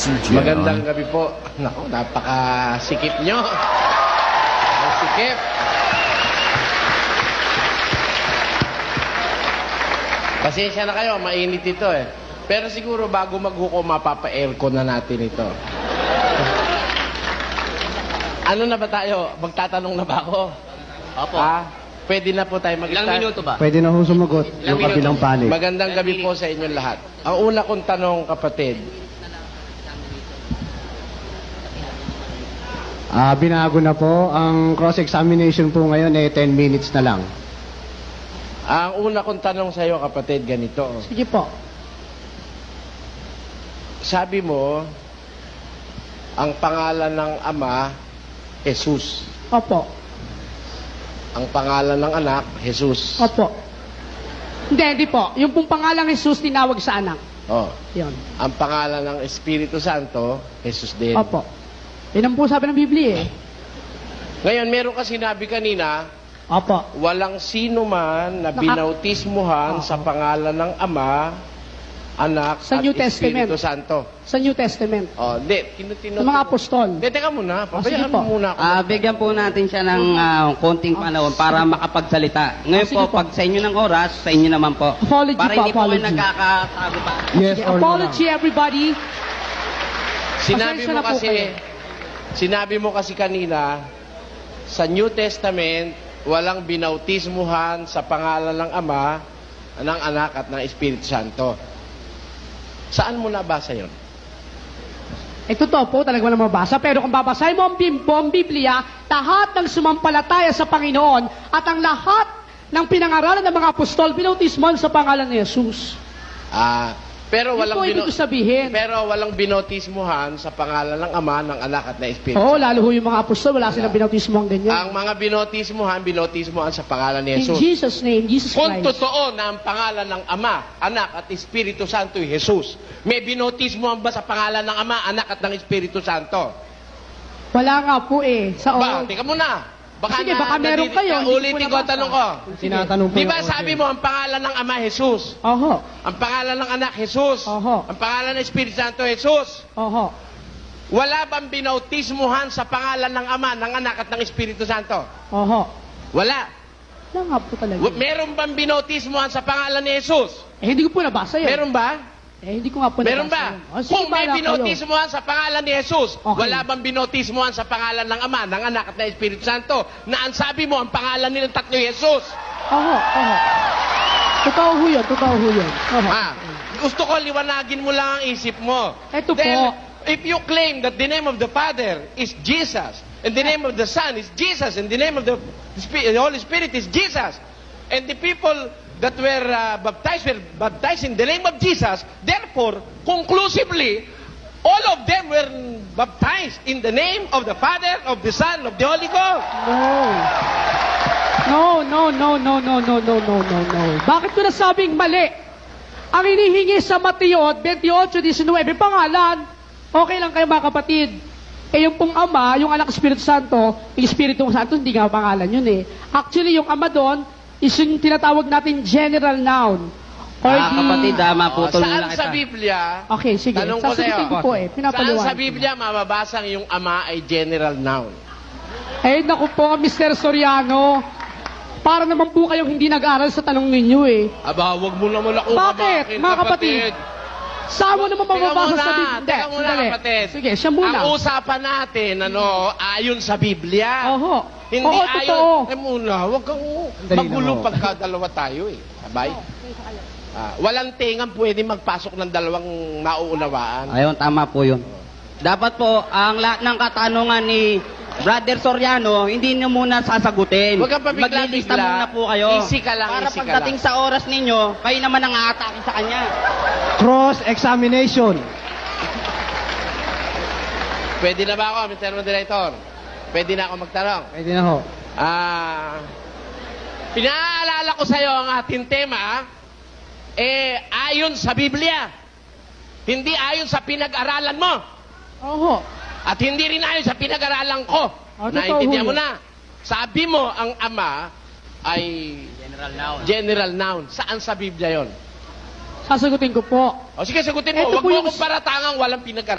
Magandang gabi po. Naku, napakasikip nyo. Ang sikip. Pasensya na kayo, mainit ito eh. Pero siguro bago maghuko, mapapa-aircon na natin ito. Ano na ba tayo? Magtatanong na ba ako? Opo. Pwede na po tayo mag-start. Ilang minuto ba? Pwede na ho sumagot yung minuto? kabilang panig. Magandang gabi po sa inyong lahat. Ang una kong tanong, kapatid, Binago na po. Ang cross-examination po ngayon 10 minutes na lang. ang una kong tanong sa iyo, kapatid, ganito. Sige po. Sabi mo, ang pangalan ng Ama, Jesus. Opo. Ang pangalan ng anak, Jesus. Opo. Hindi po. Yung pong pangalang Jesus tinawag sa anak. Oh. Yun. Ang pangalan ng Espiritu Santo, Jesus din. Opo. Yun ang po sabi ng Biblia eh. Ngayon, meron ka sinabi kanina, Opo. walang sino man na binautismuhan sa pangalan ng Ama, Anak, Sa at New Testament. Espiritu Santo. Sa New Testament. Oh, hindi. Sa mga apostol. Hindi, teka muna. sige Pabayaan po. mo muna ako. Bigyan po natin siya ng konting panahon para makapagsalita. Ngayon sige po, po. pag sa inyo ng oras, sa inyo naman po. Apology para po, hindi po apology. kayo nagkakatago pa. Yes Sige, or no lang. apology everybody. Sinabi Pasensya mo na po kasi, kayo. sinabi mo kasi kanina, sa New Testament, walang binautismuhan sa pangalan ng Ama, ng Anak, at ng Espiritu Santo. Saan mo nabasa yun? Totoo po, talaga walang mabasa. Pero kung babasahin mo ang Biblia, lahat ng sumampalataya sa Panginoon at ang lahat ng pinangaralan ng mga apostol, binautismuhan sa pangalan ni Jesus. Pero Yun po ibig sabihin. Pero walang binautismuhan sa pangalan ng Ama, ng Anak, at ng Espiritu Oo, Santo. lalo ho yung mga apostol, wala silang binautismuhan ganyan. Ang mga binautismuhan sa pangalan ni In Jesus. Jesus' name, Jesus Kung Christ. totoo na ang pangalan ng Ama, Anak, at Espiritu Santo ay Jesus, may binautismuhan ba sa pangalan ng Ama, Anak, at ng Espiritu Santo? Wala nga po eh. Sa Ba, teka muna. Sige, baka meron kayo, hindi ko Ulitin ko ang nabasa. tanong ko. Tinatanong po Di ba yung sabi mo ang pangalan ng Ama, Jesus? Oho. Ang pangalan ng Anak, Jesus? Oho. Ang pangalan ng Espiritu Santo, Jesus? Oho. Wala bang binautismuhan sa pangalan ng Ama, ng Anak, at ng Espiritu Santo? Oho. Wala. Wala nga po talaga. Meron bang binautismuhan sa pangalan ni Jesus? Hindi ko po nabasa yun. Meron ba? Hindi ko nga po Meron nabasa ba? yun. Sige, Kung may bahala kayo. binautismuhan sa pangalan ni Jesus, Okay. wala bang binautismuhan sa pangalan ng Ama, ng Anak, at ng Espiritu Santo, na ang sabi mo, ang pangalan nilang tatlo Jesus? Oho. Oho. Totoo ho yun. Totoo ho yun. Oho. Gusto ko liwanagin mo lang ang isip mo. Eto Then, po. if you claim that the name of the Father is Jesus, and the name of the Son is Jesus, and the name of the Holy Spirit is Jesus, and the people that were baptized in the name of Jesus, therefore, conclusively, all of them were baptized in the name of the Father, of the Son, of the Holy Ghost. No. Bakit ko nasabing mali? Ang hinihingi sa Mateo 28:19, pangalan. Okay lang kayo mga kapatid. Yung pong Ama, yung Anak Espiritu Santo, yung Espiritu Santo, hindi nga pangalan yun eh. Actually, yung Ama doon, is yung tinatawag natin general noun. Or Kapatid, maputol Saan na sa kita. Biblia, Okay, sige. tanong ko Sasagutin sa'yo, ko po eh. saan Pinapaliwanag sa ko. Biblia mababasang yung Ama ay general noun? Naku po, Mr. Soriano. Para naman po kayong hindi nag-aral sa tanong ninyo eh. Aba, wag mo naman ako Bakit, kamakin, mga kapatid? Saan mo naman mababasa sa Biblia? Teka muna, Sandali. kapatid. Sige, siya muna. Ang usapan natin, ayon sa Biblia. Oho. Hindi Oo, ayon. totoo. Muna, wag kang Dali magulo na, pagka dalawa tayo eh. Sabay? Walang tingang pwede magpasok ng dalawang nauunawaan. Ayun, tama po yun. Dapat po, ang lahat ng katanungan ni Brother Soriano, hindi niyo muna sasagutin. Huwag kang pabigla-bigla. Maglilista muna po kayo. Easy ka lang, Para easy ka pagdating lang. sa oras ninyo, kayo naman ang aatake sa kanya. Cross-examination. Pwede na ba ako, Mr. Moderator? Pwede na ako magtanong. Pwede na ho. Pinaalala ko sa iyo ang ating tema, ayon sa Biblia. Hindi ayon sa pinag-aralan mo. Oho. At hindi rin ayon sa pinag-aralan ko. Totoo Naintindihan mo yun. na. Sabi mo, ang Ama ay General noun. general noun. Saan sa Biblia yon? Sasagutin ko po. O sige, sagutin mo. Ito Huwag po mo yung- akong paratangang walang pinag-aralan.